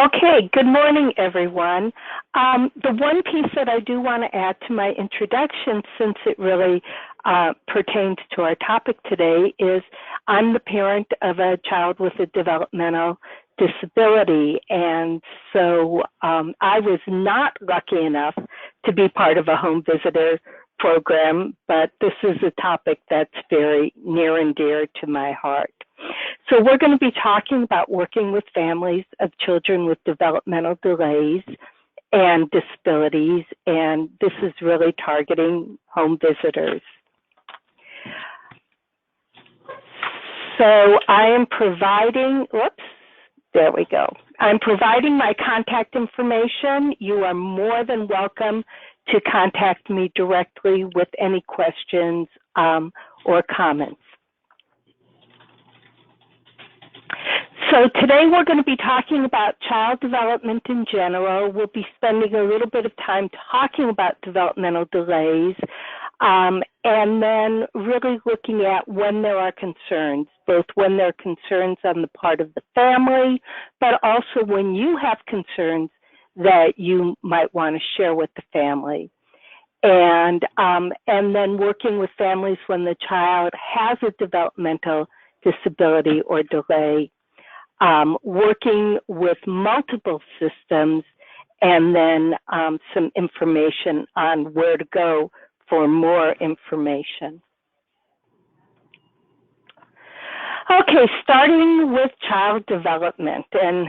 Okay, good morning, everyone. The one piece that I do want to add to my introduction, since it really pertains to our topic today, is I'm the parent of a child with a developmental disability, and so I was not lucky enough to be part of a home visitor program, but this is a topic that's very near and dear to my heart. So we're going to be talking about working with families of children with developmental delays and disabilities, and this is really targeting home visitors. So I am providing, there we go. I'm providing my contact information. You are more than welcome to contact me directly with any questions or comments. So today we're going to be talking about child development in general. We'll be spending a little bit of time talking about developmental delays, and then really looking at when there are concerns, both when there are concerns on the part of the family, but also when you have concerns that you might want to share with the family. And then working with families when the child has a developmental disability or delay, working with multiple systems, and then some information on where to go for more information. Okay, starting with child development, and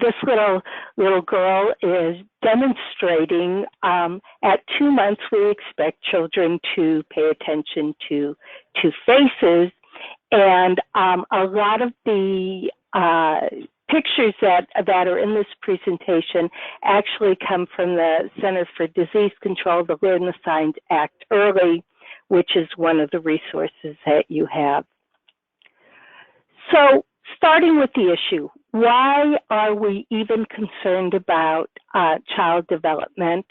this little girl is demonstrating at 2 months we expect children to pay attention to faces, and a lot of the pictures that are in this presentation actually come from the Center for Disease Control, the Learn the Signs Act Early, which is one of the resources that you have. So starting with the issue, why are we even concerned about child development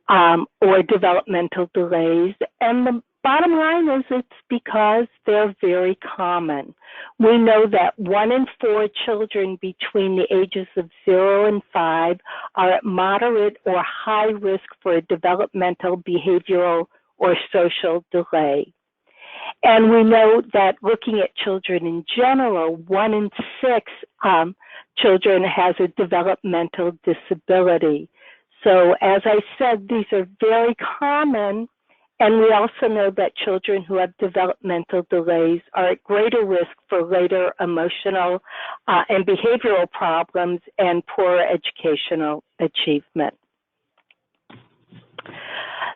or developmental delays? And the bottom line is it's because they're very common. We know that 1 in 4 children between the ages of 0 and 5 are at moderate or high risk for a developmental, behavioral, or social delay. And we know that looking at children in general, 1 in 6 children has a developmental disability. So as I said, these are very common, and we also know that children who have developmental delays are at greater risk for later emotional and behavioral problems and poor educational achievement.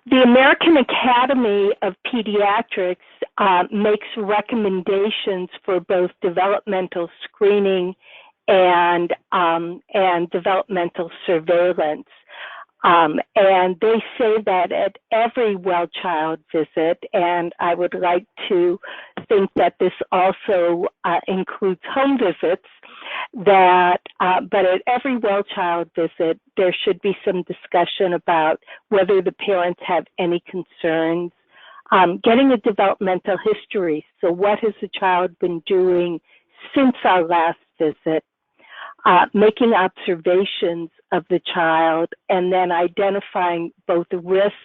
The American Academy of Pediatrics makes recommendations for both developmental screening and developmental surveillance. And they say that at every well child visit, and I would like to think that this also includes home visits, that but at every well child visit, there should be some discussion about whether the parents have any concerns, getting a developmental history. So what has the child been doing since our last visit? Making observations of the child, and then identifying both the risk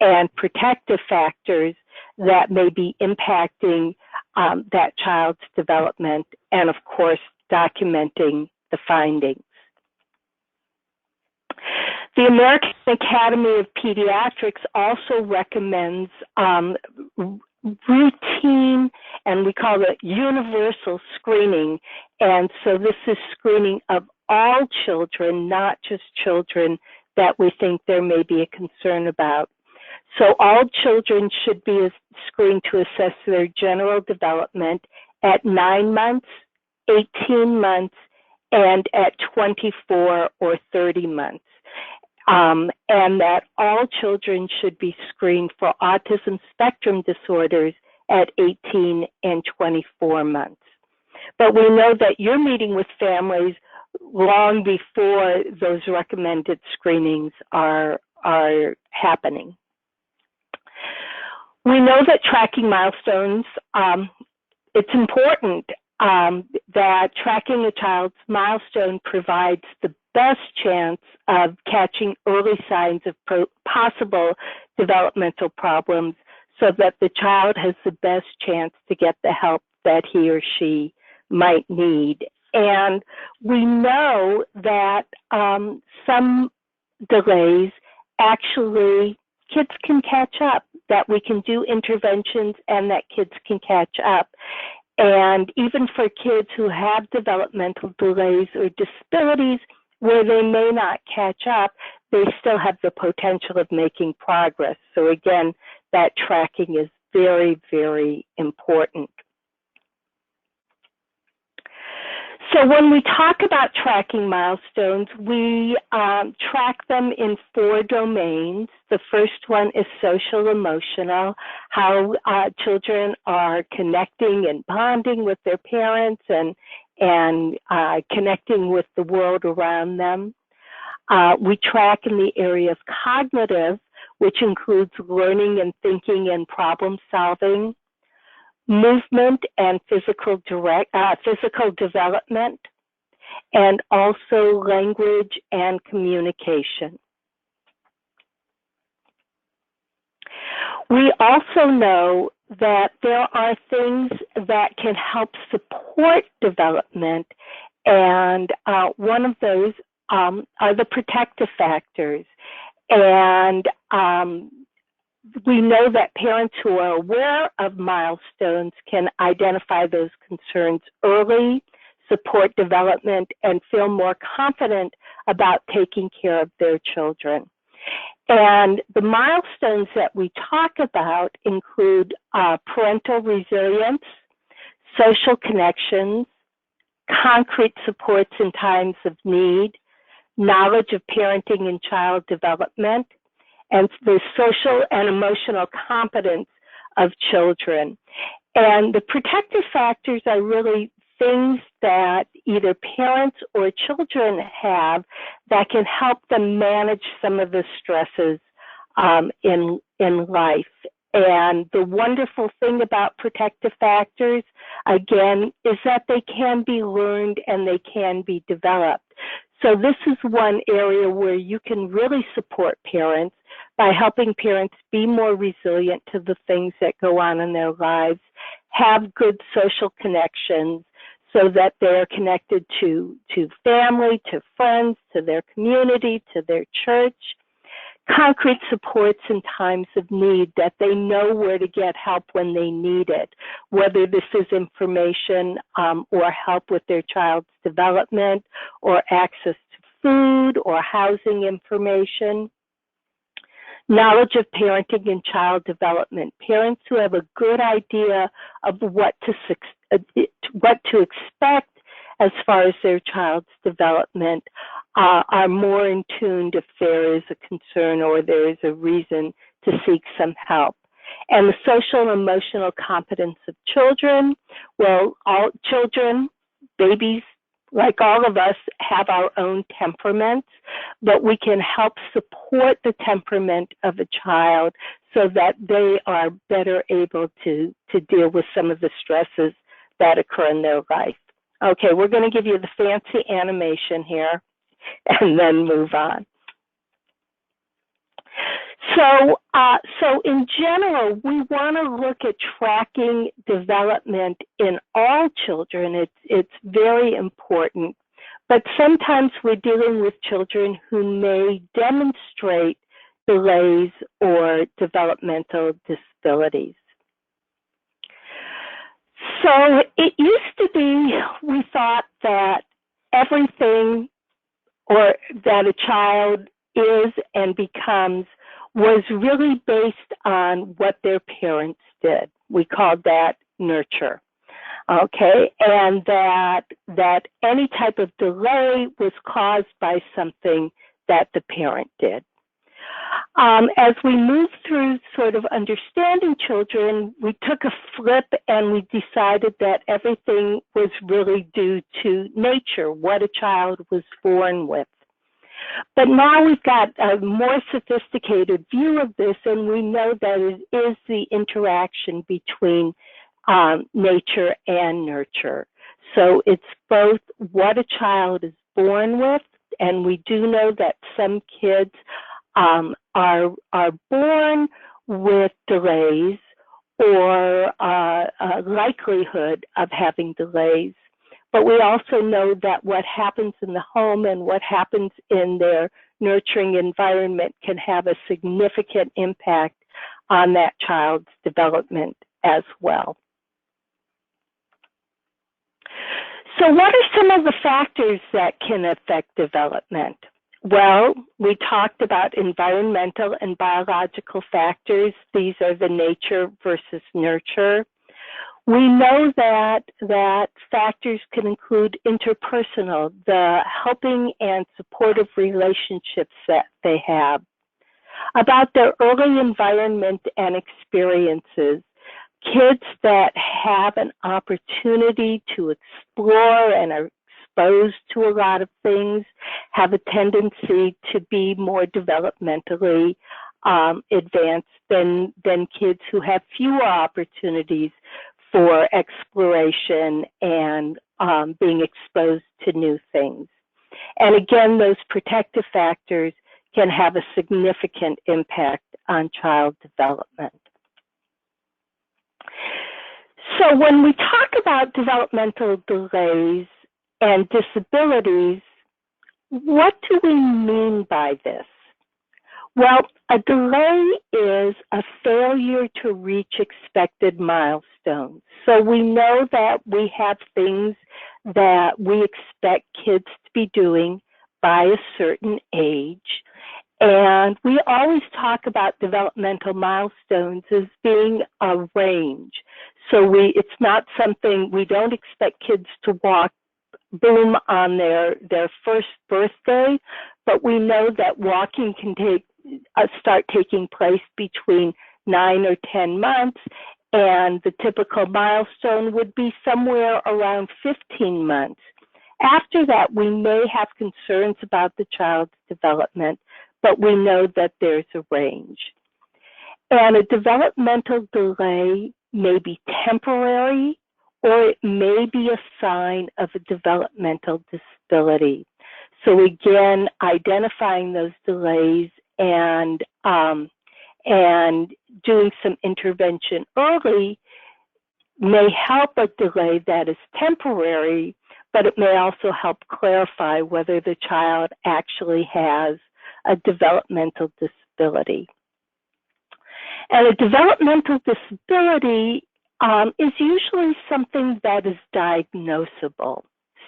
and protective factors that may be impacting that child's development, and of course, documenting the findings. The American Academy of Pediatrics also recommends routine, and we call it universal screening. And so this is screening of all children, not just children that we think there may be a concern about. So all children should be screened to assess their general development at 9 months, 18 months, and at 24 or 30 months. And that all children should be screened for autism spectrum disorders at 18 and 24 months. But we know that you're meeting with families long before those recommended screenings are happening. We know that tracking milestones, it's important. that tracking a child's milestone provides the best chance of catching early signs of possible developmental problems so that the child has the best chance to get the help that he or she might need. And we know that some delays actually kids can catch up, that we can do interventions and that kids can catch up. And even for kids who have developmental delays or disabilities where they may not catch up, they still have the potential of making progress. So again, that tracking is very, very important. So when we talk about tracking milestones, we track them in 4 domains. The first one is social emotional, how children are connecting and bonding with their parents and connecting with the world around them. We track in the area of cognitive, which includes learning and thinking and problem solving, movement and physical development, and also language and communication. We also know that there are things that can help support development, and one of those are the protective factors. And we know that parents who are aware of milestones can identify those concerns early, support development, and feel more confident about taking care of their children. And the milestones that we talk about include parental resilience, social connections, concrete supports in times of need, knowledge of parenting and child development, and the social and emotional competence of children. And the protective factors are really things that either parents or children have that can help them manage some of the stresses in life. And the wonderful thing about protective factors, again, is that they can be learned and they can be developed. So this is one area where you can really support parents by helping parents be more resilient to the things that go on in their lives, have good social connections so that they're connected to family, to friends, to their community, to their church. Concrete supports in times of need, that they know where to get help when they need it, whether this is information or help with their child's development or access to food or housing information. Knowledge of parenting and child development. Parents who have a good idea of what to expect as far as their child's development are more in tune if there is a concern or there is a reason to seek some help. And the social and emotional competence of children. Well, all children, babies, like all of us, have our own temperaments, but we can help support the temperament of a child so that they are better able to deal with some of the stresses that occur in their life. Okay, we're going to give you the fancy animation here and then move on. So in general, we want to look at tracking development in all children. It's very important, but sometimes we're dealing with children who may demonstrate delays or developmental disabilities. So it used to be, we thought that everything or that a child is and becomes was really based on what their parents did. We called that nurture, okay? And that any type of delay was caused by something that the parent did. As we moved through sort of understanding children, we took a flip and we decided that everything was really due to nature, what a child was born with. But now we've got a more sophisticated view of this, and we know that it is the interaction between nature and nurture. So it's both what a child is born with, and we do know that some kids are born with delays or a likelihood of having delays. But we also know that what happens in the home and what happens in their nurturing environment can have a significant impact on that child's development as well. So what are some of the factors that can affect development? Well, we talked about environmental and biological factors. These are the nature versus nurture. We know that factors can include interpersonal, the helping and supportive relationships that they have, about their early environment and experiences. Kids that have an opportunity to explore and are exposed to a lot of things have a tendency to be more developmentally advanced than kids who have fewer opportunities for exploration and being exposed to new things. And again, those protective factors can have a significant impact on child development. So when we talk about developmental delays and disabilities, what do we mean by this? Well, a delay is a failure to reach expected milestones. So we know that we have things that we expect kids to be doing by a certain age. And we always talk about developmental milestones as being a range. So it's not something, we don't expect kids to walk boom on their first birthday, but we know that walking can start taking place between 9 or 10 months, and the typical milestone would be somewhere around 15 months. After that, we may have concerns about the child's development, but we know that there's a range. And a developmental delay may be temporary, or it may be a sign of a developmental disability. So again, identifying those delays and doing some intervention early may help a delay that is temporary, but it may also help clarify whether the child actually has a developmental disability. And a developmental disability is usually something that is diagnosable.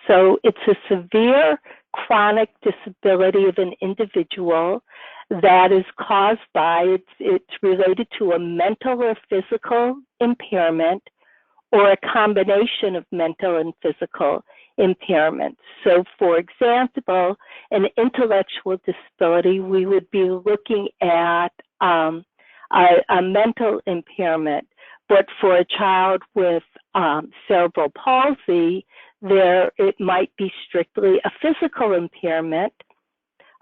So it's a severe chronic disability of an individual that is caused by, it's related to a mental or physical impairment or a combination of mental and physical impairments. So for example, an intellectual disability, we would be looking at a mental impairment, but for a child with cerebral palsy, it might be strictly a physical impairment.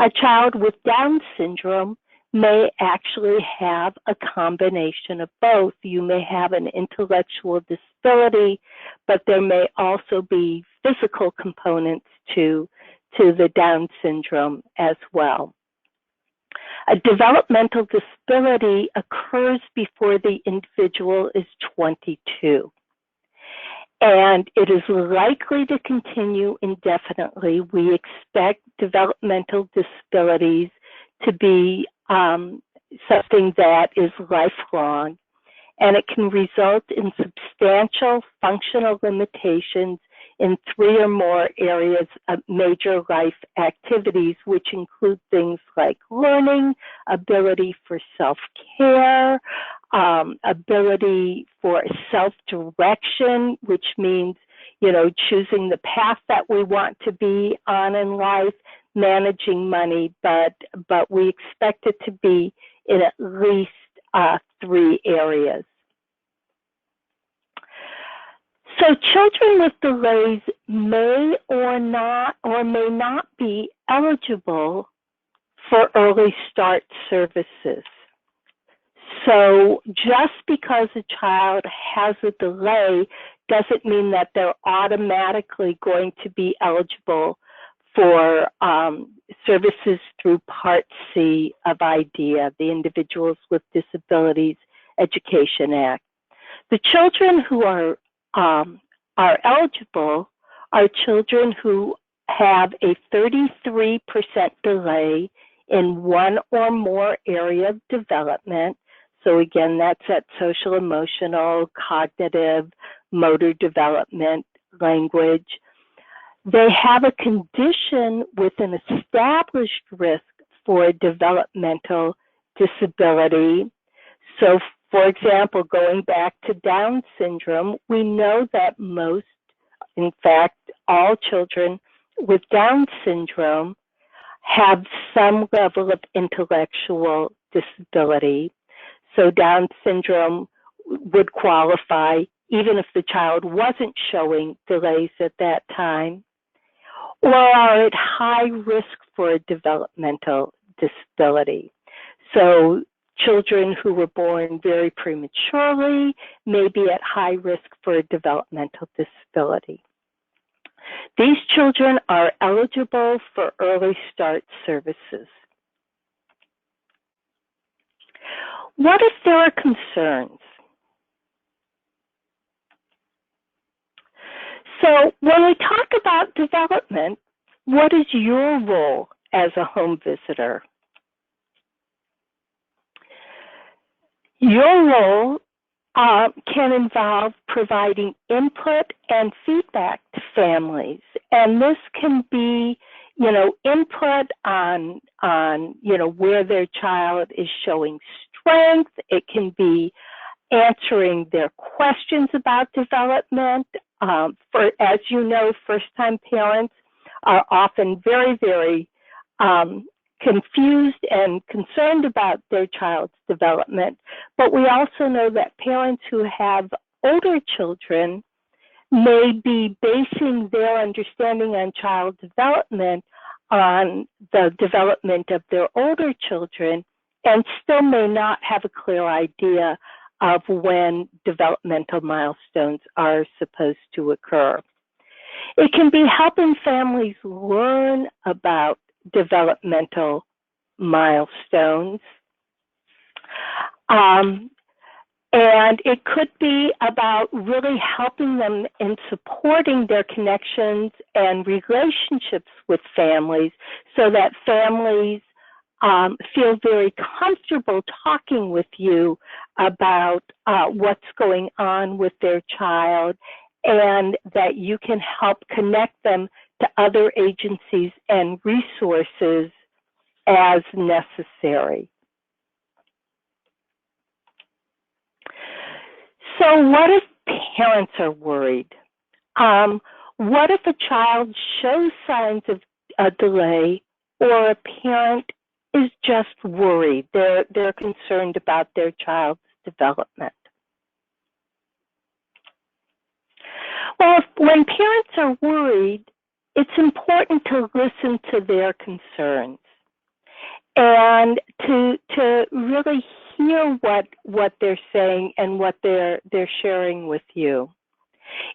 A child with Down syndrome may actually have a combination of both. You may have an intellectual disability, but there may also be physical components to the Down syndrome as well. A developmental disability occurs before the individual is 22. And it is likely to continue indefinitely. We expect developmental disabilities to be something that is lifelong, and it can result in substantial functional limitations in 3 or more areas of major life activities, which include things like learning, ability for self-care, ability for self-direction, which means, choosing the path that we want to be on in life, managing money, but we expect it to be in at least 3 areas. So children with delays may or may not be eligible for early start services. So just because a child has a delay doesn't mean that they're automatically going to be eligible for services through Part C of IDEA, the Individuals with Disabilities Education Act. The children who are eligible are children who have a 33% delay in one or more area of development. So again, that's at social, emotional, cognitive, motor development, language. They have a condition with an established risk for developmental disability. So, for example, going back to Down syndrome, we know that most, in fact, all children with Down syndrome have some level of intellectual disability. So Down syndrome would qualify even if the child wasn't showing delays at that time, or are at high risk for a developmental disability. So children who were born very prematurely may be at high risk for a developmental disability. These children are eligible for early start services. What if there are concerns? So when we talk about development, what is your role as a home visitor? Your role can involve providing input and feedback to families, and this can be, input on where their child is showing strength. It can be answering their questions about development. As you know, first-time parents are often very, very confused and concerned about their child's development. But we also know that parents who have older children may be basing their understanding on child development on the development of their older children and still may not have a clear idea of when developmental milestones are supposed to occur. It can be helping families learn about developmental milestones. And it could be about really helping them in supporting their connections and relationships with families so that families feel very comfortable talking with you about what's going on with their child, and that you can help connect them to other agencies and resources as necessary. So what if parents are worried? What if a child shows signs of a delay, or a parent is just worried? They're concerned about their child's development. Well, when parents are worried, it's important to listen to their concerns and to really hear what they're saying and what they're sharing with you.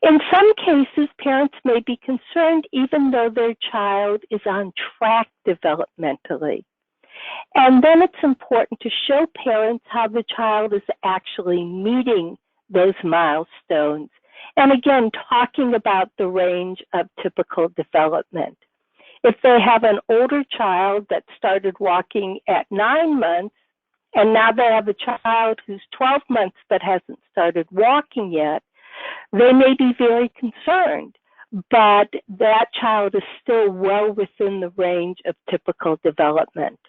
In some cases, parents may be concerned even though their child is on track developmentally. And then it's important to show parents how the child is actually meeting those milestones. And again, talking about the range of typical development. If they have an older child that started walking at 9 months, and now they have a child who's 12 months but hasn't started walking yet, they may be very concerned, but that child is still well within the range of typical development.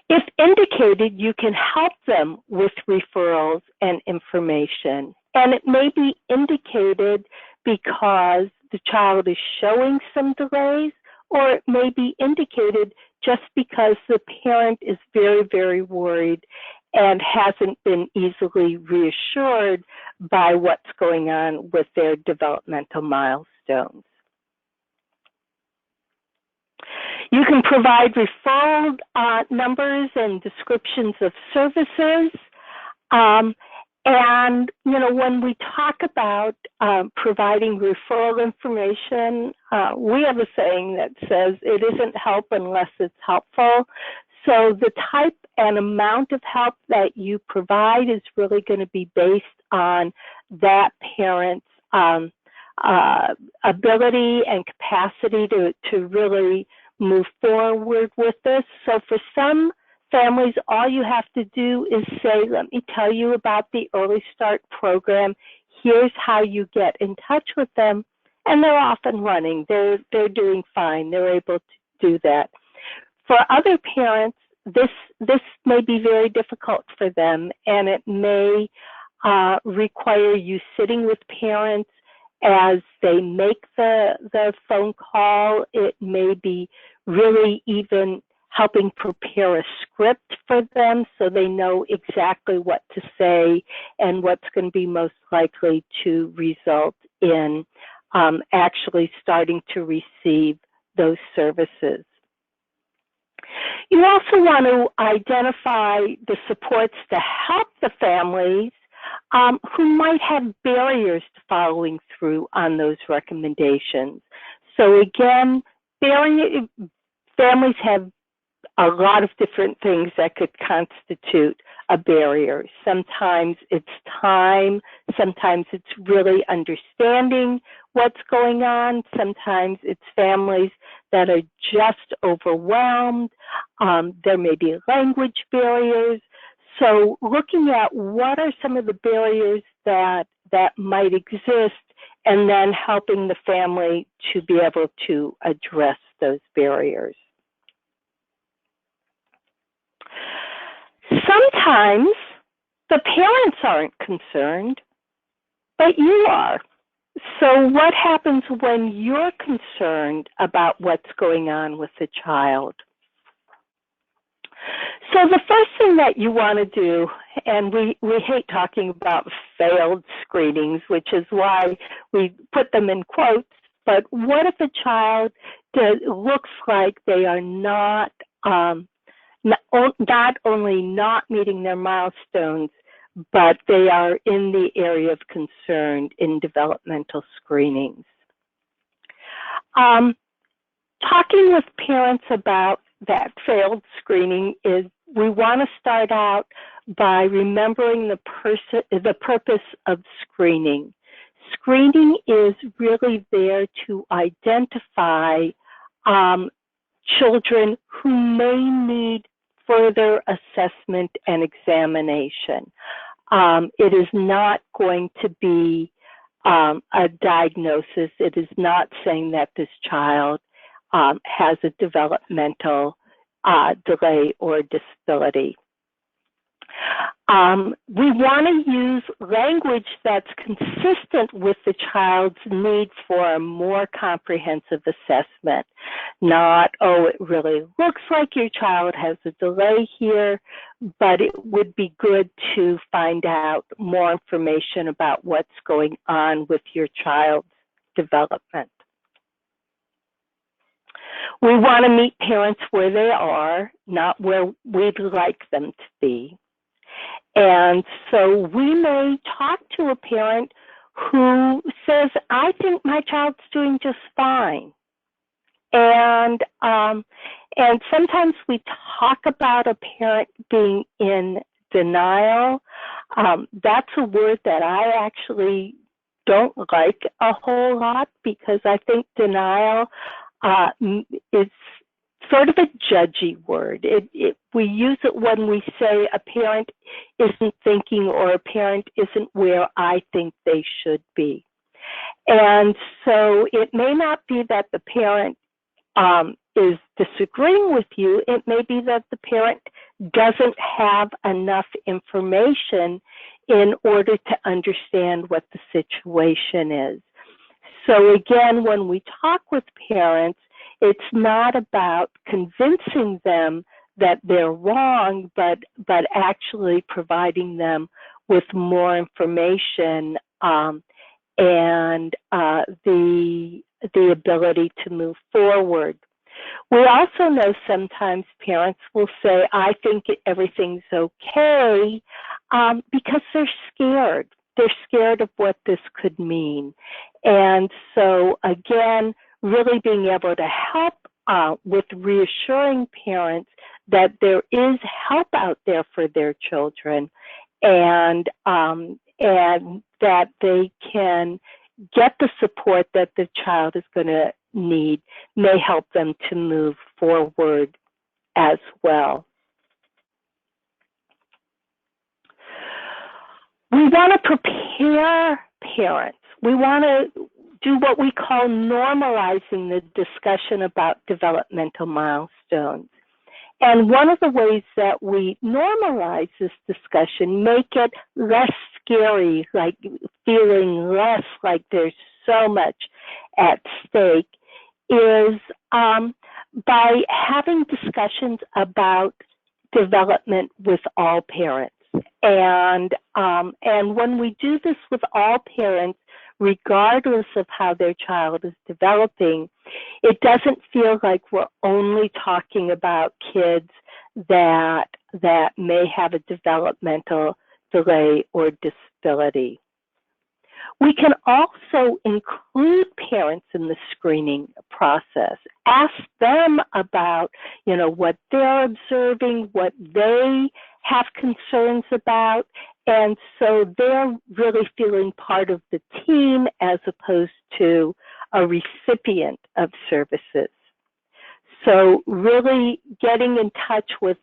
If indicated, you can help them with referrals and information. And it may be indicated because the child is showing some delays, or it may be indicated just because the parent is very, very worried and hasn't been easily reassured by what's going on with their developmental milestones. You can provide referral numbers and descriptions of services. And, when we talk about providing referral information, we have a saying that says it isn't help unless it's helpful. So the type and amount of help that you provide is really going to be based on that parent's ability and capacity to really move forward with this. So for some families, all you have to do is say, let me tell you about the Early Start program. Here's how you get in touch with them. And they're off and running. They're doing fine. They're able to do that. For other parents, this may be very difficult for them, and it may require you sitting with parents as they make the phone call. It may be really even helping prepare a script for them so they know exactly what to say and what's going to be most likely to result in actually starting to receive those services. You also want to identify the supports to help the families who might have barriers to following through on those recommendations. So again, families have a lot of different things that could constitute a barrier. Sometimes it's time, sometimes it's really understanding what's going on, sometimes it's families that are just overwhelmed, there may be language barriers. So looking at what are some of the barriers that might exist, and then helping the family to be able to address those barriers. Sometimes the parents aren't concerned, but you are. So what happens when you're concerned about what's going on with the child? So the first thing that you want to do, and we hate talking about failed screenings, which is why we put them in quotes, but what if a child looks like they are not only not meeting their milestones, but they are in the area of concern in developmental screenings? Talking with parents about that failed screening is, we want to start out by remembering the purpose of screening. Screening is really there to identify children who may need further assessment and examination. It is not going to be a diagnosis. It is not saying that this child has a developmental delay or disability. We want to use language that's consistent with the child's need for a more comprehensive assessment. Not, oh, it really looks like your child has a delay here, but it would be good to find out more information about what's going on with your child's development. We want to meet parents where they are, not where we'd like them to be. And so we may talk to a parent who says, I think my child's doing just fine. And sometimes we talk about a parent being in denial. That's a word that I actually don't like a whole lot, because I think denial is sort of a judgy word. We use it when we say a parent isn't thinking, or a parent isn't where I think they should be. And so it may not be that the parent is disagreeing with you. It may be that the parent doesn't have enough information in order to understand what the situation is. So again, when we talk with parents, it's not about convincing them that they're wrong, but actually providing them with more information and the ability to move forward. We also know sometimes parents will say, I think everything's okay, because they're scared. They're scared of what this could mean. And so, again, really being able to help with reassuring parents that there is help out there for their children, and that they can get the support that the child is going to need may help them to move forward as well. We want to prepare parents. We want to do what we call normalizing the discussion about developmental milestones. And one of the ways that we normalize this discussion, make it less scary, like feeling less like there's so much at stake, is by having discussions about development with all parents. And when we do this with all parents, regardless of how their child is developing, it doesn't feel like we're only talking about kids that may have a developmental delay or disability. We can also include parents in the screening process. Ask them about, what they're observing, what they have concerns about, and so they're really feeling part of the team as opposed to a recipient of services. So really getting in touch with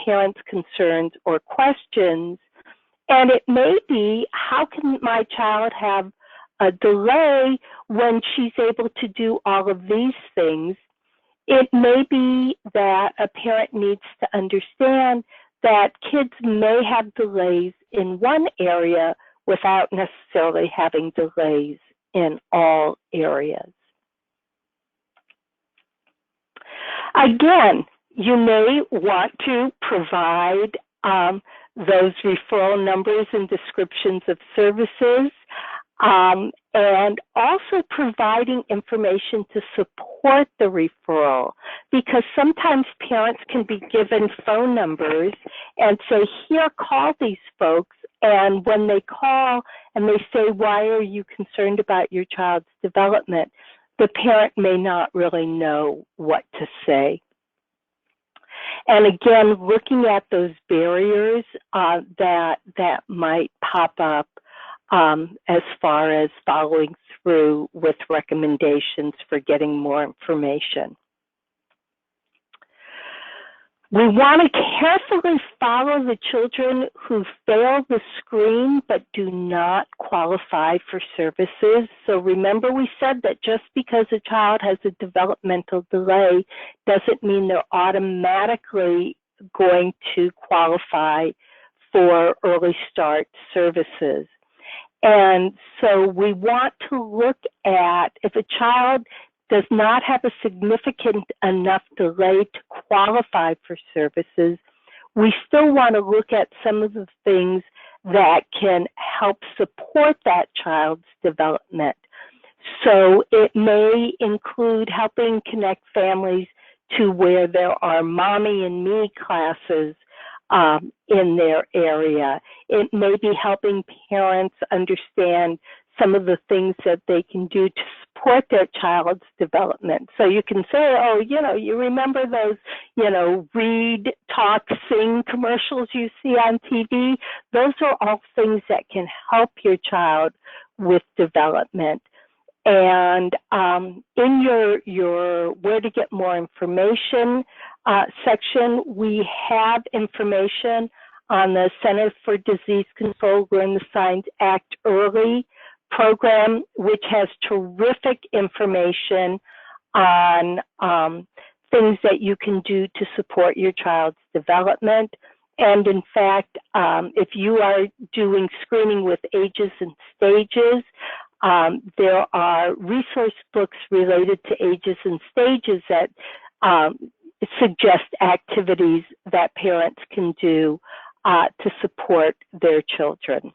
parents' concerns or questions. And it may be, how can my child have a delay when she's able to do all of these things? It may be that a parent needs to understand that kids may have delays in one area without necessarily having delays in all areas. Again, you may want to provide those referral numbers and descriptions of services, and also providing information to support the referral, because sometimes parents can be given phone numbers and say, here, call these folks, and when they call and they say, why are you concerned about your child's development, the parent may not really know what to say. And again, looking at those barriers that might pop up as far as following through with recommendations for getting more information. We want to carefully follow the children who fail the screen but do not qualify for services. So remember, we said that just because a child has a developmental delay doesn't mean they're automatically going to qualify for early start services. And so we want to look at, if a child does not have a significant enough delay to qualify for services, we still want to look at some of the things that can help support that child's development. So it may include helping connect families to where there are mommy and me classes in their area. It may be helping parents understand some of the things that they can do to support their child's development. So you can say, oh, you remember those, read, talk, sing commercials you see on TV? Those are all things that can help your child with development. And in your where to get more information section, we have information on the Center for Disease Control Learn the Signs Act Early program, which has terrific information on things that you can do to support your child's development. And in fact, if you are doing screening with ages and stages, there are resource books related to ages and stages that suggest activities that parents can do to support their children.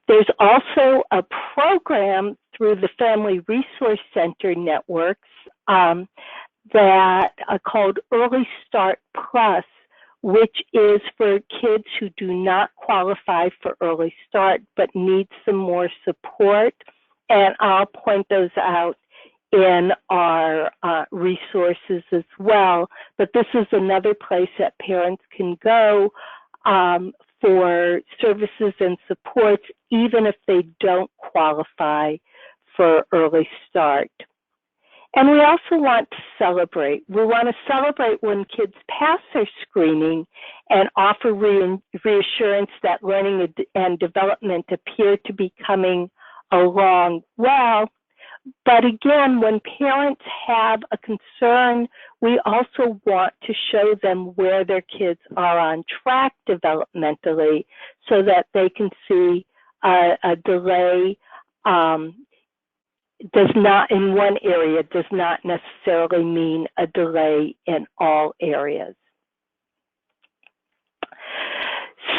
There's also a program through the Family Resource Center networks that are called Early Start Plus, which is for kids who do not qualify for early start but need some more support. And I'll point those out in our resources as well. But this is another place that parents can go for services and supports, even if they don't qualify for early start. And we also want to celebrate. We want to celebrate when kids pass their screening and offer reassurance that learning and development appear to be coming along well. But again, when parents have a concern, we also want to show them where their kids are on track developmentally so that they can see a delay does not, in one area, does not necessarily mean a delay in all areas.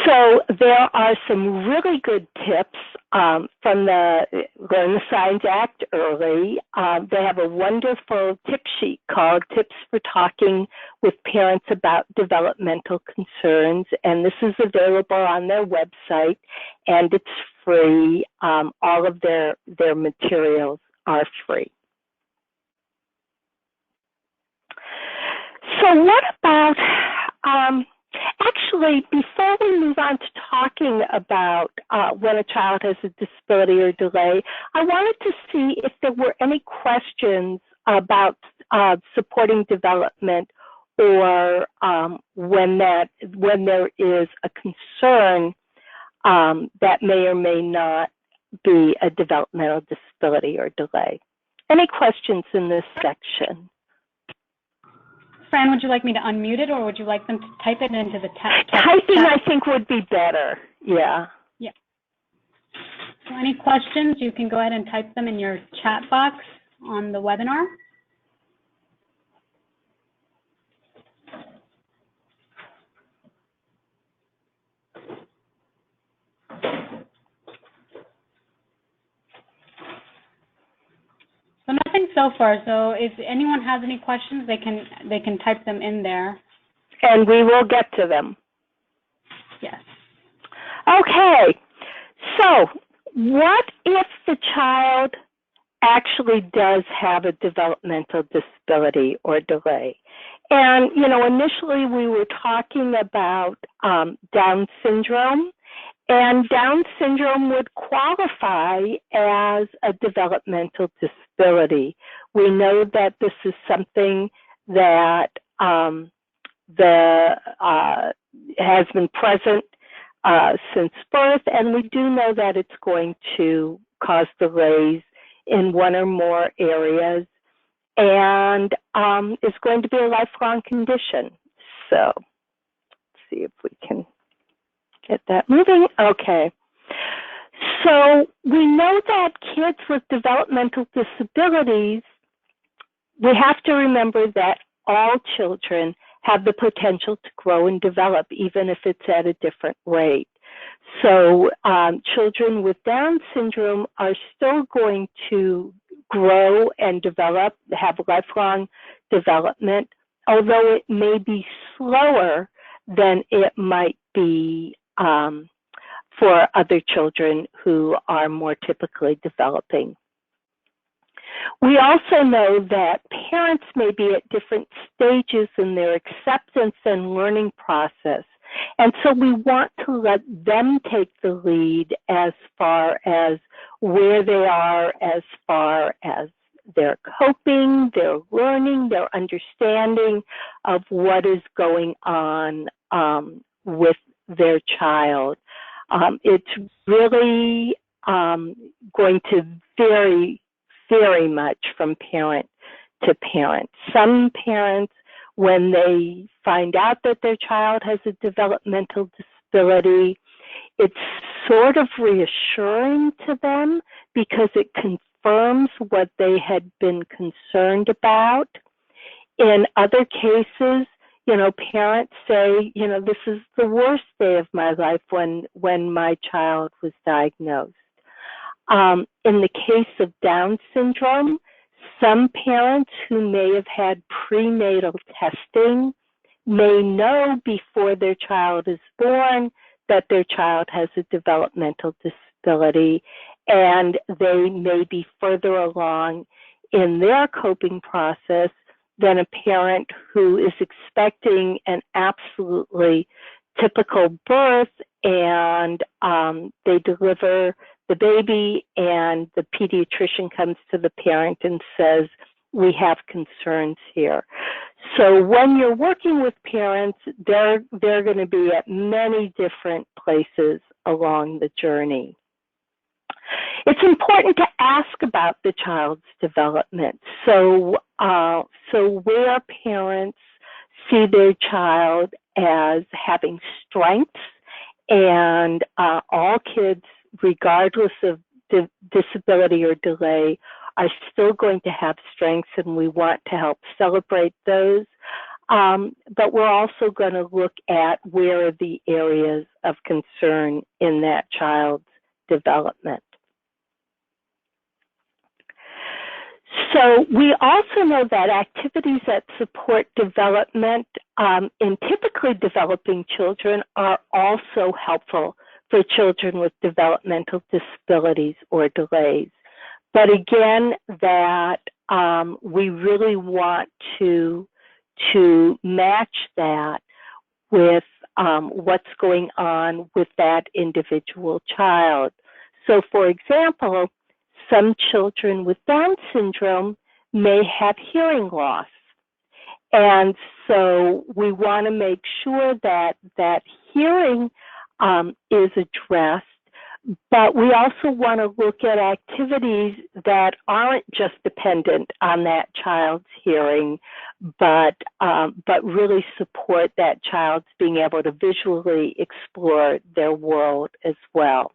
So there are some really good tips from the Learn the Signs Act Early. They have a wonderful tip sheet called Tips for Talking with Parents About Developmental Concerns, and this is available on their website, and it's free. All of their materials are free. So what about, actually, before we move on to talking about when a child has a disability or delay, I wanted to see if there were any questions about supporting development or when there is a concern that may or may not be a developmental disability or delay. Any questions in this section? Fran, would you like me to unmute it, or would you like them to type it into the text? Typing, I think, would be better. Yeah. Yeah. So any questions, you can go ahead and type them in your chat box on the webinar. So nothing so far. So if anyone has any questions, they can type them in there. And we will get to them. Yes. Okay. So what if the child actually does have a developmental disability or delay? And, you know, initially we were talking about Down syndrome. And Down syndrome would qualify as a developmental disability. We know that this is something that has been present since birth, and we do know that it's going to cause delays in one or more areas, and is going to be a lifelong condition. So let's see if we can get that moving. Okay. So we know that kids with developmental disabilities, we have to remember that all children have the potential to grow and develop, even if it's at a different rate. So children with Down syndrome are still going to grow and develop, have lifelong development, although it may be slower than it might be for other children who are more typically developing. We also know that parents may be at different stages in their acceptance and learning process. And so we want to let them take the lead as far as where they are, as far as their coping, their learning, their understanding of what is going on with their child. It's really going to vary very much from parent to parent. Some parents, when they find out that their child has a developmental disability, it's sort of reassuring to them because it confirms what they had been concerned about. In other cases, you know, parents say, you know, this is the worst day of my life when my child was diagnosed. In the case of Down syndrome, some parents who may have had prenatal testing may know before their child is born that their child has a developmental disability, and they may be further along in their coping process than a parent who is expecting an absolutely typical birth, and they deliver the baby and the pediatrician comes to the parent and says, we have concerns here. So when you're working with parents, they're going to be at many different places along the journey. It's important to ask about the child's development. So where parents see their child as having strengths, and all kids, regardless of disability or delay, are still going to have strengths, and we want to help celebrate those. But we're also going to look at where are the areas of concern in that child's development. So we also know that activities that support development in typically developing children are also helpful for children with developmental disabilities or delays. But again, that we really want to match that with what's going on with that individual child. So for example, some children with Down syndrome may have hearing loss. And so we want to make sure that hearing is addressed, but we also want to look at activities that aren't just dependent on that child's hearing, but really support that child's being able to visually explore their world as well.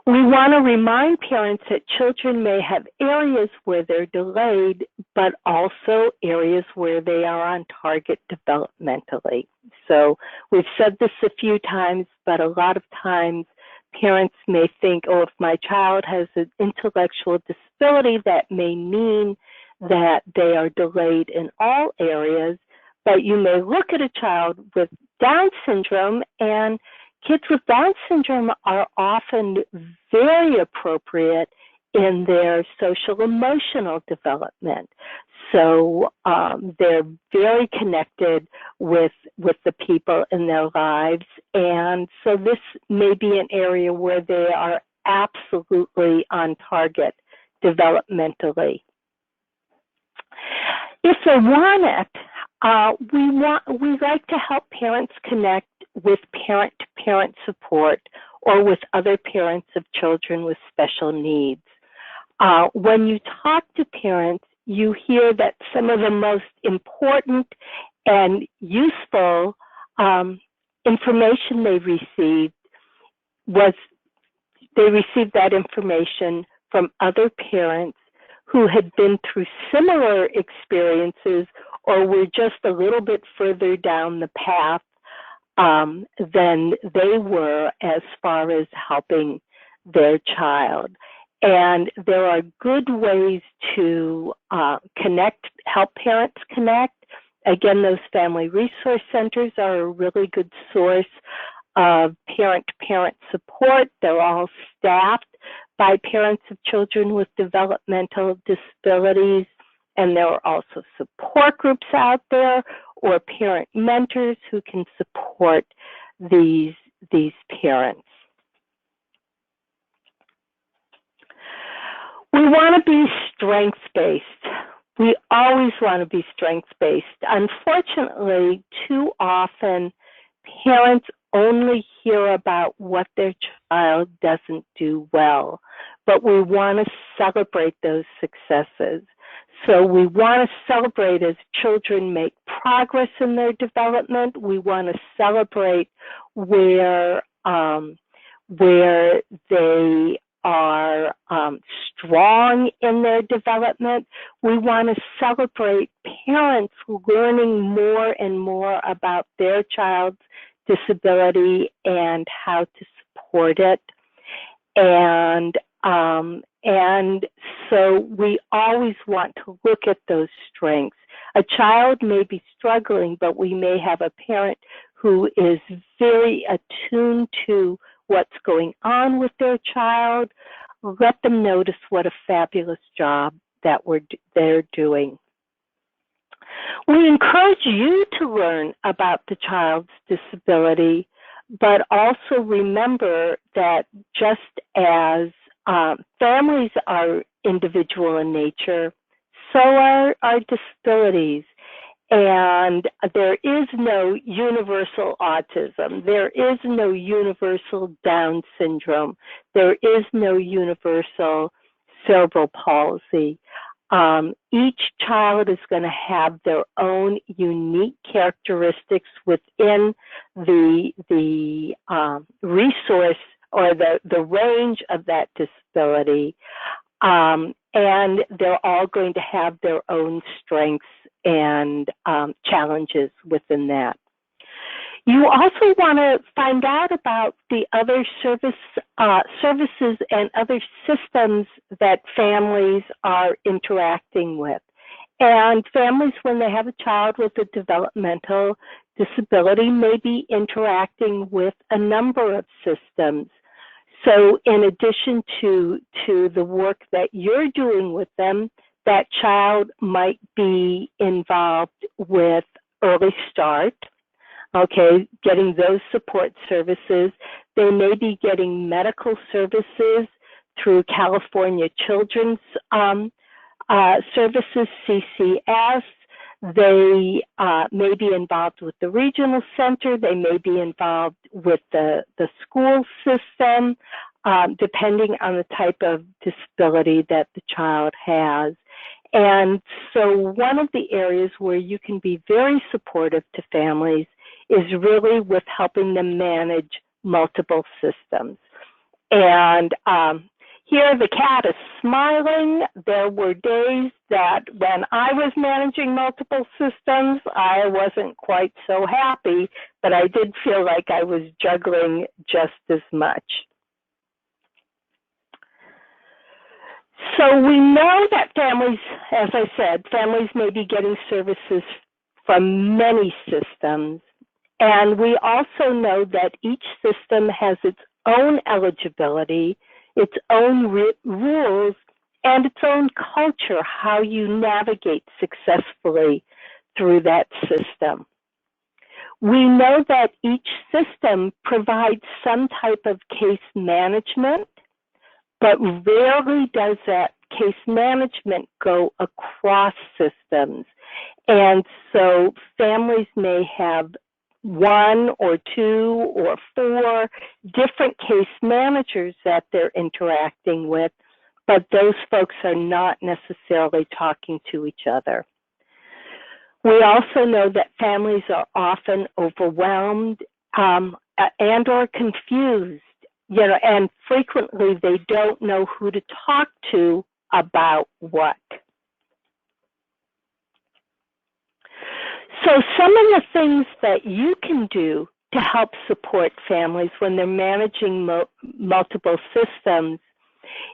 We want to remind parents that children may have areas where they're delayed, but also areas where they are on target developmentally. So we've said this a few times, but a lot of times parents may think, oh, if my child has an intellectual disability, that may mean that they are delayed in all areas. But you may look at a child with Down syndrome, and kids with Down syndrome are often very appropriate in their social emotional development. So they're very connected with the people in their lives. And so this may be an area where they are absolutely on target developmentally. If they want it, we like to help parents connect with parent-to-parent support or with other parents of children with special needs. When you talk to parents, you hear that some of the most important and useful information they received that information from other parents who had been through similar experiences or were just a little bit further down the path than they were as far as helping their child. And there are good ways to help parents connect. Again, those family resource centers are a really good source of parent-to-parent support. They're all staffed by parents of children with developmental disabilities. And there are also support groups out there or parent mentors who can support these parents. We want to be strengths-based. We always want to be strengths-based. Unfortunately, too often, parents only hear about what their child doesn't do well, but we want to celebrate those successes. So we want to celebrate as children make progress in their development. We want to celebrate where they are strong in their development. We want to celebrate parents learning more and more about their child's disability and how to support it. And so we always want to look at those strengths. A child may be struggling, but we may have a parent who is very attuned to what's going on with their child. Let them notice what a fabulous job that they're doing. We encourage you to learn about the child's disability, but also remember that just as families are individual in nature, so are our disabilities. And there is no universal autism. There is no universal Down syndrome. There is no universal cerebral palsy. Each child is going to have their own unique characteristics within the resource or the range of that disability. And they're all going to have their own strengths and challenges within that. You also want to find out about the other services and other systems that families are interacting with. And families, when they have a child with a developmental disability, may be interacting with a number of systems. So in addition to the work that you're doing with them, that child might be involved with Early Start, okay, getting those support services. They may be getting medical services through California Children's Services, CCS. They may be involved with the regional center. They may be involved with the school system, depending on the type of disability that the child has. And so one of the areas where you can be very supportive to families is really with helping them manage multiple systems. And here the cat is smiling. There were days that when I was managing multiple systems, I wasn't quite so happy, but I did feel like I was juggling just as much. So we know that families, as I said, families may be getting services from many systems. And we also know that each system has its own eligibility, its own rules, and its own culture, how you navigate successfully through that system. We know that each system provides some type of case management, but rarely does that case management go across systems. And so families may have 1 or 2 or 4 different case managers that they're interacting with, but those folks are not necessarily talking to each other. We also know that families are often overwhelmed and or confused, and frequently they don't know who to talk to about what. So some of the things that you can do to help support families when they're managing multiple systems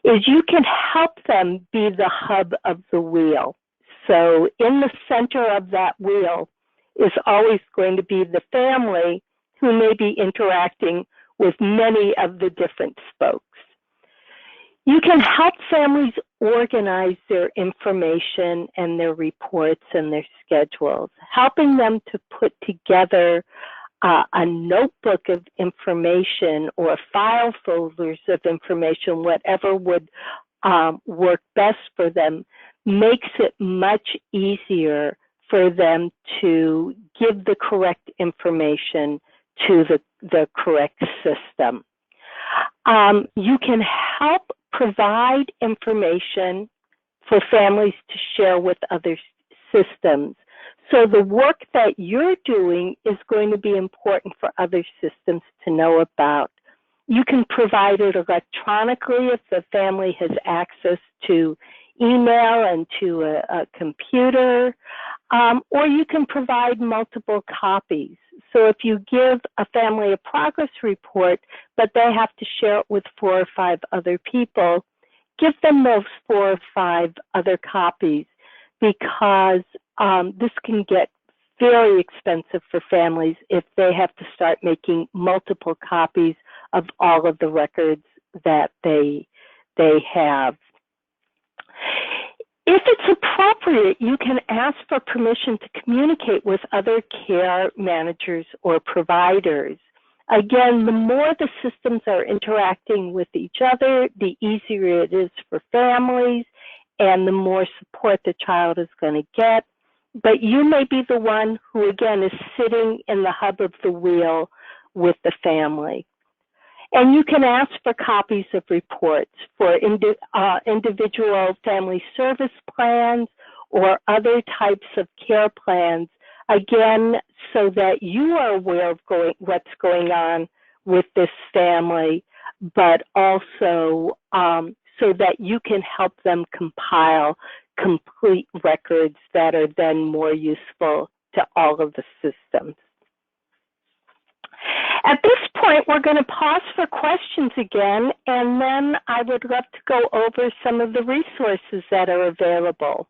is you can help them be the hub of the wheel. So in the center of that wheel is always going to be the family who may be interacting with many of the different spokes. You can help families organize their information and their reports and their schedules, helping them to put together a notebook of information or file folders of information, whatever would work best for them, makes it much easier for them to give the correct information to the correct system. You can help provide information for families to share with other systems. So the work that you're doing is going to be important for other systems to know about. You can provide it electronically if the family has access to email and to a computer, or you can provide multiple copies. So if you give a family a progress report, but they have to share it with 4 or 5 other people, give them those 4 or 5 other copies, because this can get very expensive for families if they have to start making multiple copies of all of the records that they have. If it's appropriate, you can ask for permission to communicate with other care managers or providers. Again, the more the systems are interacting with each other, the easier it is for families and the more support the child is going to get. But you may be the one who, again, is sitting in the hub of the wheel with the family. And you can ask for copies of reports for individual family service plans or other types of care plans, again, so that you are aware of what's going on with this family, but also so that you can help them compile complete records that are then more useful to all of the systems. At this point, we're going to pause for questions again, and then I would love to go over some of the resources that are available.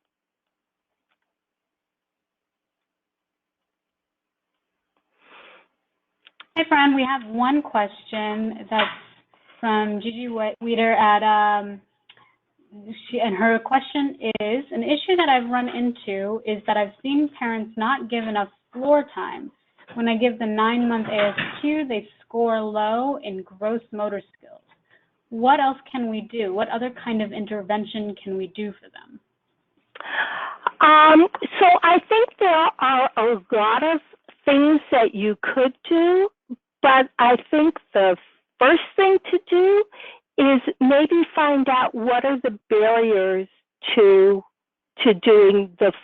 Hi, Fran. We have one question that's from Gigi Weeder at, and her question is, an issue that I've run into is that I've seen parents not give enough floor time. When I give the 9-month ASQ, they score low in gross motor skills. What else can we do? What other kind of intervention can we do for them? So I think there are a lot of things that you could do, but I think the first thing to do is maybe find out what are the barriers to doing giving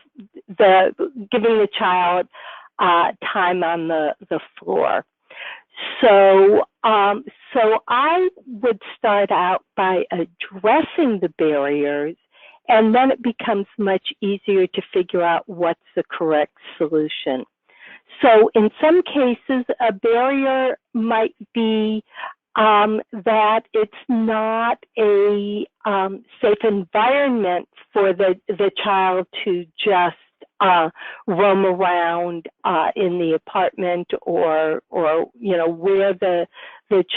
the child time on the floor. So I would start out by addressing the barriers, and then it becomes much easier to figure out what's the correct solution. So in some cases, a barrier might be that it's not a safe environment for the child to just roam around in the apartment or where the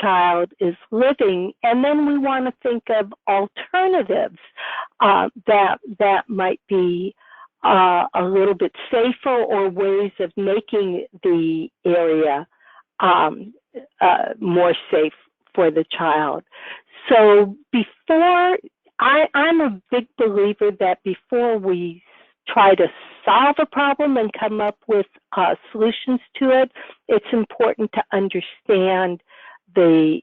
child is living. And then we want to think of alternatives that might be a little bit safer, or ways of making the area more safe for the child. So I'm a big believer that before we try to solve a problem and come up with solutions to it, it's important to understand what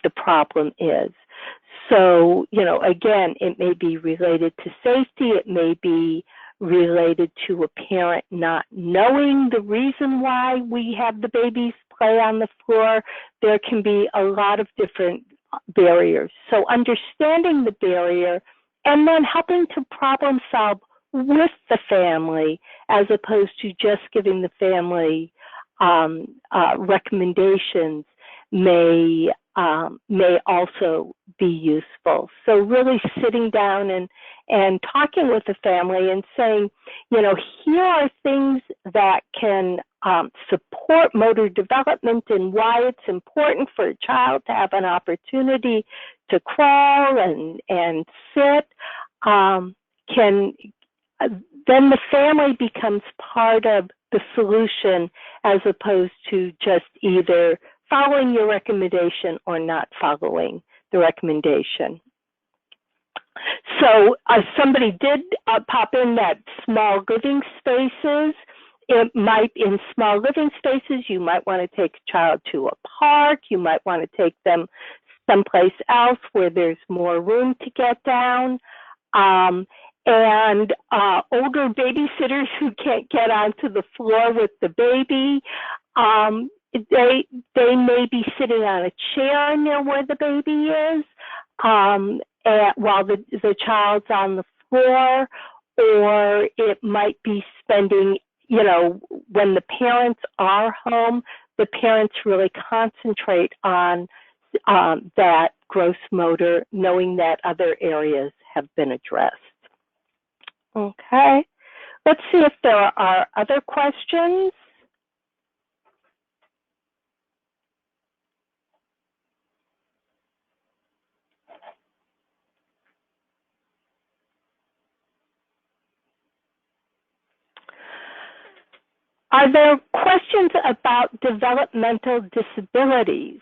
the problem is. So, again, it may be related to safety. It may be related to a parent not knowing the reason why we have the babies play on the floor. There can be a lot of different barriers. So understanding the barrier and then helping to problem solve with the family, as opposed to just giving the family recommendations, may also be useful. So really sitting down and talking with the family and saying, here are things that can support motor development and why it's important for a child to have an opportunity to crawl and sit. Then the family becomes part of the solution, as opposed to just either following your recommendation or not following the recommendation. So somebody did pop in that small living spaces. In small living spaces, you might want to take a child to a park. You might want to take them someplace else where there's more room to get down. And older babysitters who can't get onto the floor with the baby, they may be sitting on a chair near where the baby is while the child's on the floor, or it might be spending, when the parents are home, the parents really concentrate on that gross motor, knowing that other areas have been addressed. Okay. Let's see if there are other questions. Are there questions about developmental disabilities?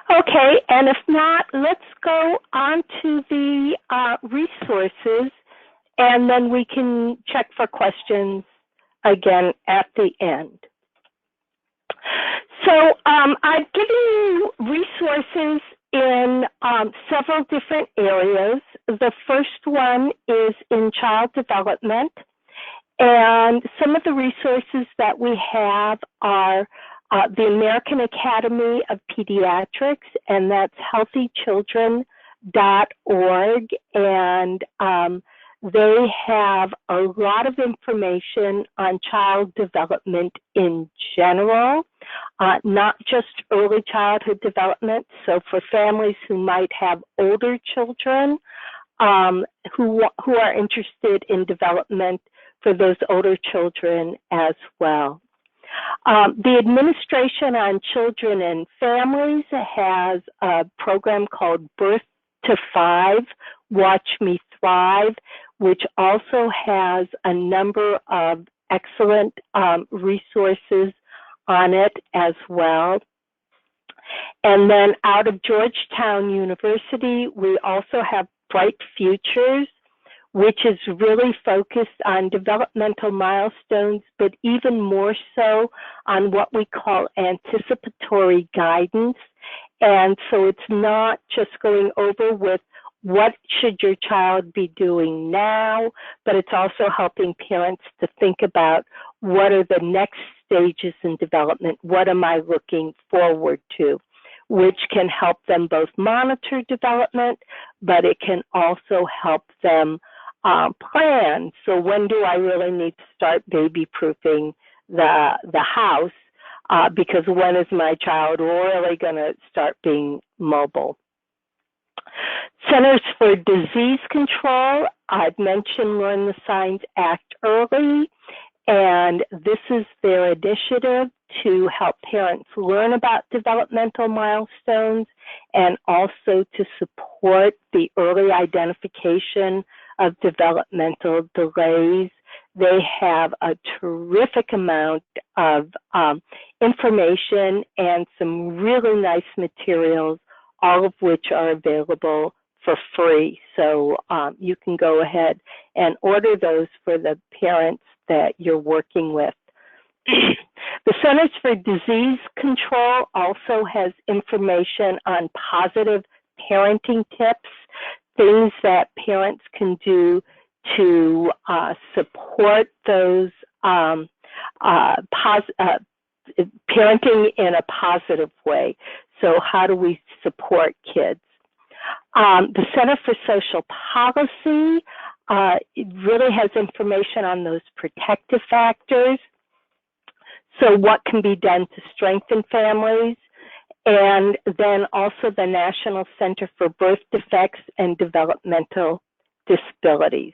Okay, and if not, let's go on to the resources, and then we can check for questions again at the end. So I've given you resources in several different areas. The first one is in child development, and some of the resources that we have are the American Academy of Pediatrics, and that's healthychildren.org, and they have a lot of information on child development in general, not just early childhood development. So for families who might have older children who are interested in development for those older children as well. The Administration on Children and Families has a program called Birth to 5, Watch Me Thrive, which also has a number of excellent resources on it as well. And then out of Georgetown University, we also have Bright Futures, which is really focused on developmental milestones, but even more so on what we call anticipatory guidance. And so it's not just going over with what should your child be doing now, but it's also helping parents to think about what are the next stages in development, what am I looking forward to, which can help them both monitor development, but it can also help them plan. So when do I really need to start baby-proofing the house? Because when is my child really going to start being mobile? Centers for Disease Control, I've mentioned Learn the Signs, Act Early, and this is their initiative to help parents learn about developmental milestones and also to support the early identification of developmental delays. They have a terrific amount of information and some really nice materials, all of which are available for free. So you can go ahead and order those for the parents that you're working with. The Centers for Disease Control also has information on positive parenting tips, things that parents can do to support those parenting in a positive way. So how do we support kids? The Center for Social Policy it really has information on those protective factors. So what can be done to strengthen families? And then also the National Center for Birth Defects and Developmental Disabilities.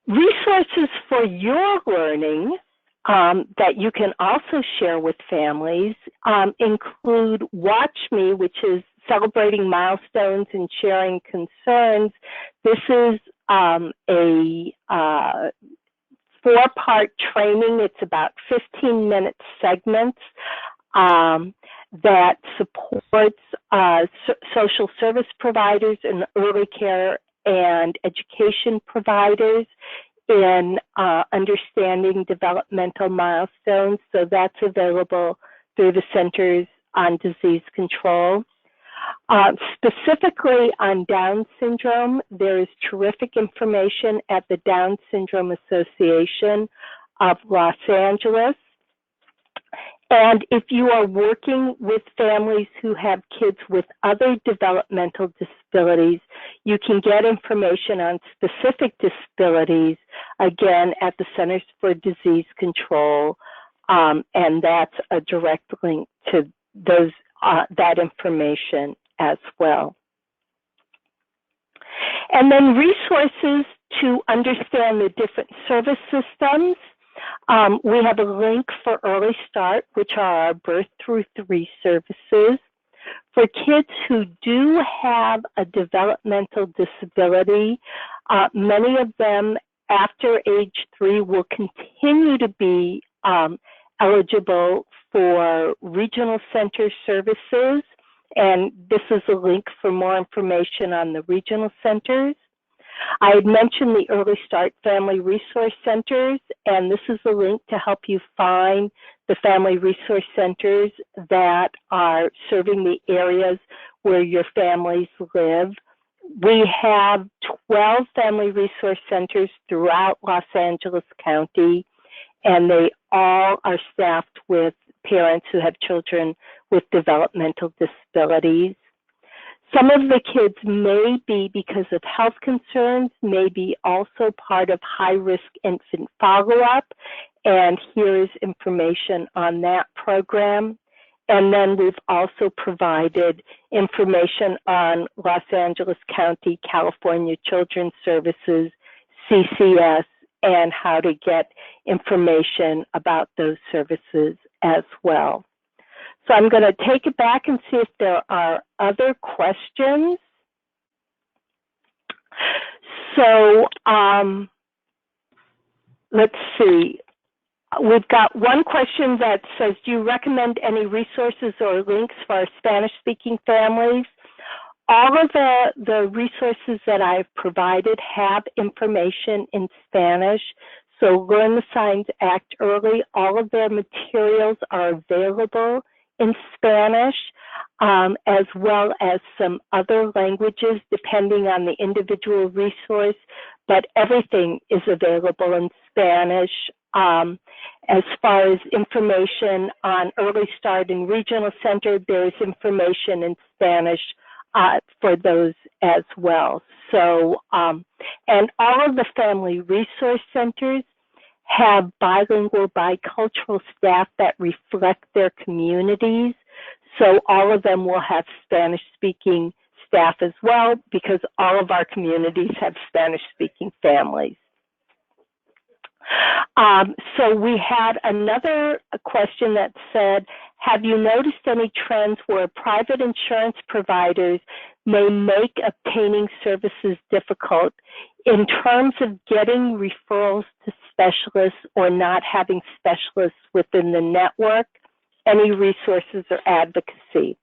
Resources for your learning that you can also share with families include Watch Me, which is celebrating milestones and sharing concerns. This is a 4-part training. It's about 15-minute segments that supports social service providers and early care and education providers in understanding developmental milestones. So that's available through the Centers on Disease Control. Specifically on Down syndrome, there is terrific information at the Down Syndrome Association of Los Angeles. And if you are working with families who have kids with other developmental disabilities, you can get information on specific disabilities, again, at the Centers for Disease Control, and that's a direct link to those that information as well. And then resources to understand the different service systems. We have a link for Early Start, which are our birth through 3 services. For kids who do have a developmental disability, many of them after age 3 will continue to be eligible for regional center services. And this is a link for more information on the regional centers. I had mentioned the Early Start Family Resource Centers, and this is a link to help you find the family resource centers that are serving the areas where your families live. We have 12 family resource centers throughout Los Angeles County, and they all are staffed with parents who have children with developmental disabilities. Some of the kids may be, because of health concerns, may be also part of high-risk infant follow-up, and here is information on that program. And then we've also provided information on Los Angeles County, California Children's Services, CCS, and how to get information about those services as well. So I'm going to take it back and see if there are other questions. So let's see. We've got one question that says, do you recommend any resources or links for our Spanish-speaking families? All of the resources that I've provided have information in Spanish. So Learn the Signs, Act Early. All of their materials are available in Spanish, as well as some other languages depending on the individual resource, but everything is available in Spanish. As far as information on Early Start and Regional Center, there is information in Spanish for those as well. So, and all of the family resource centers have bilingual, bicultural staff that reflect their communities. So all of them will have Spanish-speaking staff as well, because all of our communities have Spanish-speaking families. So we had another question that said, have you noticed any trends where private insurance providers may make obtaining services difficult in terms of getting referrals to specialists or not having specialists within the network? Any resources or advocacy?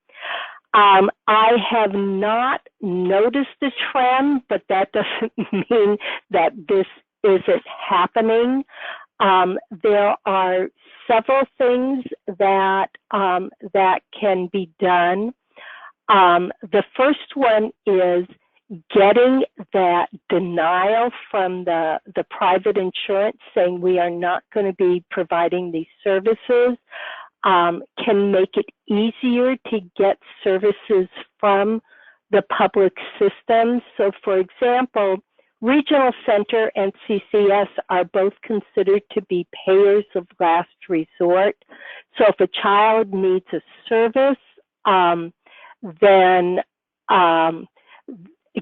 I have not noticed a trend, but that doesn't mean that this isn't happening. There are several things that that can be done. The first one is getting that denial from the private insurance saying we are not going to be providing these services. Can make it easier to get services from the public systems. So for example, Regional Center and CCS are both considered to be payers of last resort. So if a child needs a service, then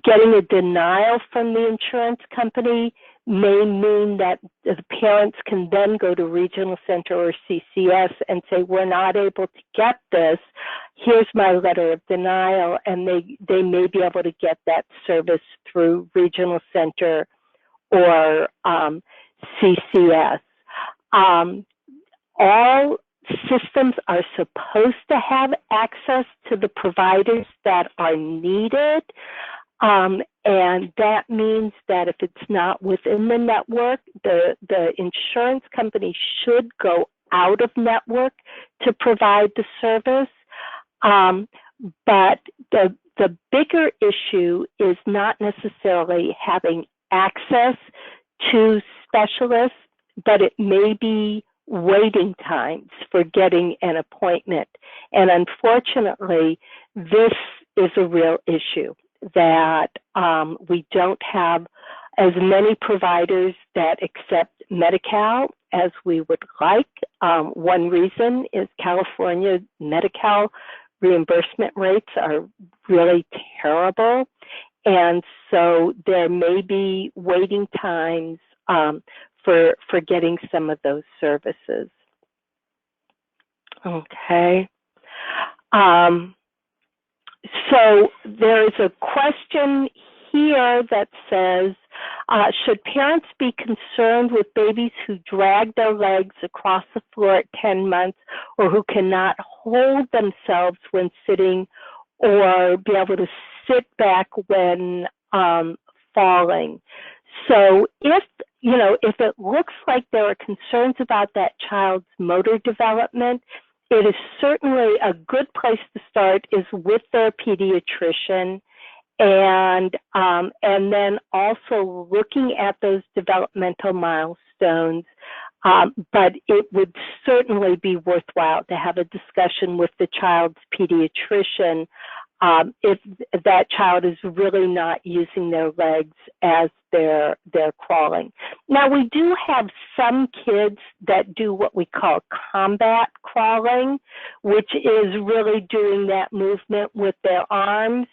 getting a denial from the insurance company may mean that the parents can then go to Regional Center or CCS and say, we're not able to get this, here's my letter of denial, and they may be able to get that service through Regional Center or CCS. All systems are supposed to have access to the providers that are needed. And that means that if it's not within the network, the insurance company should go out of network to provide the service. But the bigger issue is not necessarily having access to specialists, but it may be waiting times for getting an appointment. And unfortunately, this is a real issue, that we don't have as many providers that accept Medi-Cal as we would like. One reason is California Medi-Cal reimbursement rates are really terrible. And so there may be waiting times for getting some of those services. Okay. So there's a question here that says, should parents be concerned with babies who drag their legs across the floor at 10 months or who cannot hold themselves when sitting or be able to sit back when falling? So if it looks like there are concerns about that child's motor development, it is certainly a good place to start is with their pediatrician, and then also looking at those developmental milestones. But it would certainly be worthwhile to have a discussion with the child's pediatrician if that child is really not using their legs as they're crawling. Now, we do have some kids that do what we call combat crawling, which is really doing that movement with their arms.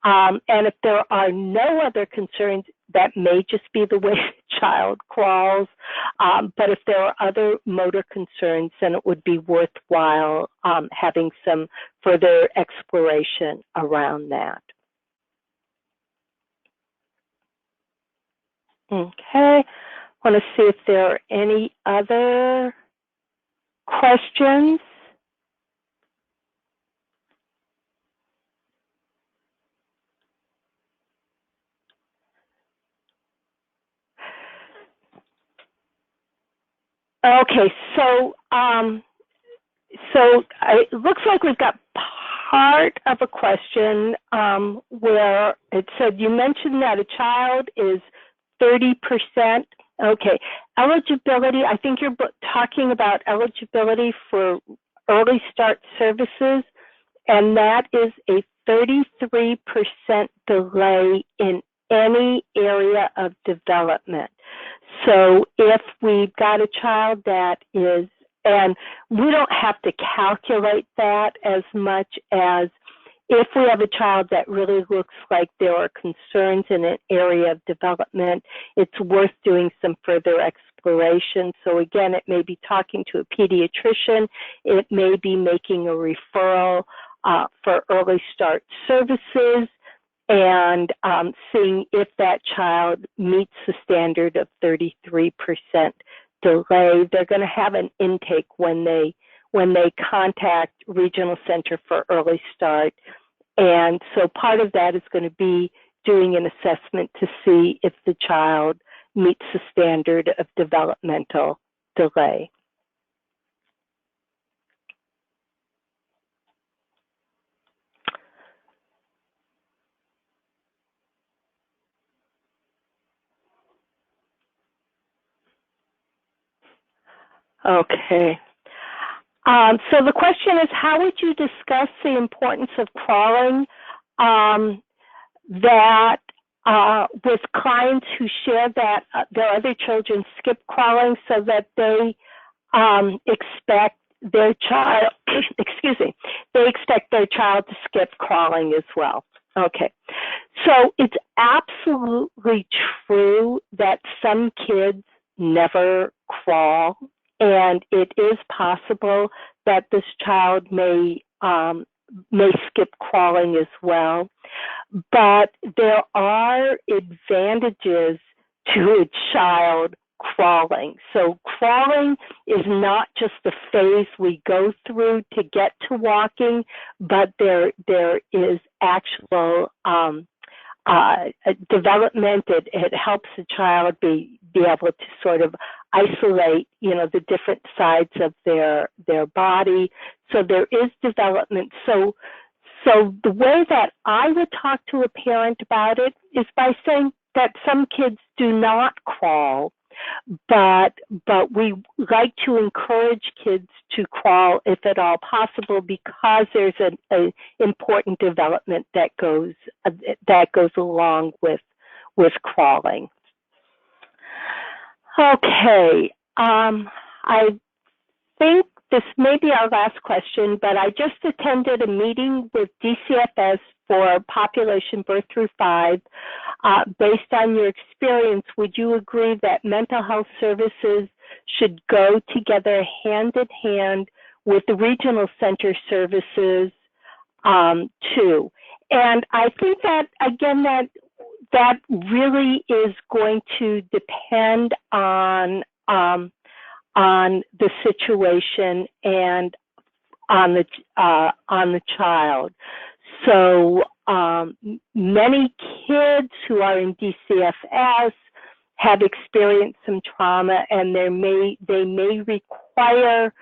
And if there are no other concerns, that may just be the way the child crawls. But if there are other motor concerns, then it would be worthwhile having some further exploration around that. Okay, I want to see if there are any other questions. Okay, so it looks like we've got part of a question where it said, you mentioned that a child is 30%. Okay, eligibility, I think you're talking about eligibility for early start services, and that is a 33% delay in any area of development. So if we've got a child that is, and we don't have to calculate that as much as if we have a child that really looks like there are concerns in an area of development, it's worth doing some further exploration. So again, it may be talking to a pediatrician, it may be making a referral for early start services, and seeing if that child meets the standard of 33% delay. They're going to have an intake when they contact Regional Center for Early Start. And so part of that is going to be doing an assessment to see if the child meets the standard of developmental delay. Okay. So the question is, how would you discuss the importance of crawling with clients who share that their other children skip crawling so that they expect their child, they expect their child to skip crawling as well? Okay, so it's absolutely true that some kids never crawl, and it is possible that this child may skip crawling as well. But there are advantages to a child crawling. So crawling is not just the phase we go through to get to walking, but there is actual development. It helps the child be able to sort of isolate, the different sides of their body. So there is development. So the way that I would talk to a parent about it is by saying that some kids do not crawl, but we like to encourage kids to crawl if at all possible, because there's an important development that goes along with crawling. Okay, I think this may be our last question, but I just attended a meeting with DCFS for population birth through 5. Based on your experience, would you agree that mental health services should go together hand in hand with the regional center services too? And I think that, again, that really is going to depend on the situation and on the child. So many kids who are in DCFS have experienced some trauma, and they may require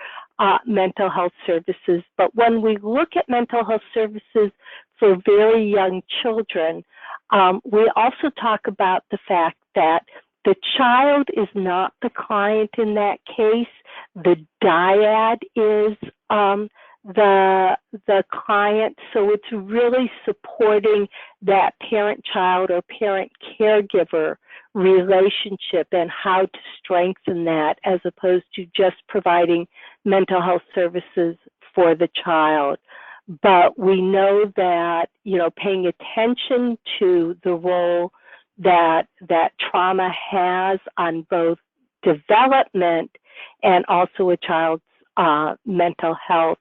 mental health services. But when we look at mental health services for very young children, we also talk about the fact that the child is not the client in that case. The dyad is the client. So it's really supporting that parent-child or parent-caregiver relationship and how to strengthen that, as opposed to just providing mental health services for the child. But we know that, paying attention to the role that trauma has on both development and also a child's mental health,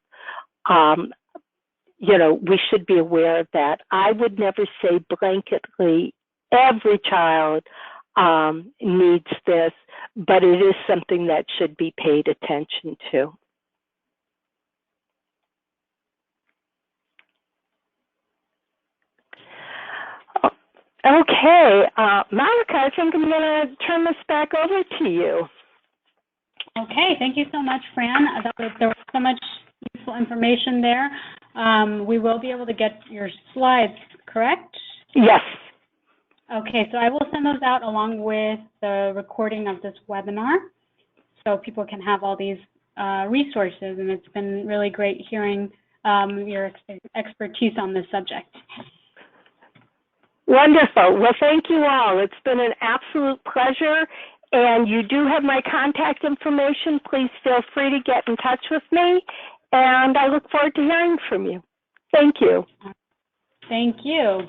we should be aware of that. I would never say blanketly every child needs this, but it is something that should be paid attention to. Okay, Monica, I think I'm going to turn this back over to you. Okay, thank you so much, Fran. There was so much useful information there. We will be able to get your slides, correct? Yes. Okay, so I will send those out along with the recording of this webinar, so people can have all these resources, and it's been really great hearing your expertise on this subject. Wonderful. Well, thank you all. It's been an absolute pleasure. And you do have my contact information. Please feel free to get in touch with me. And I look forward to hearing from you. Thank you. Thank you.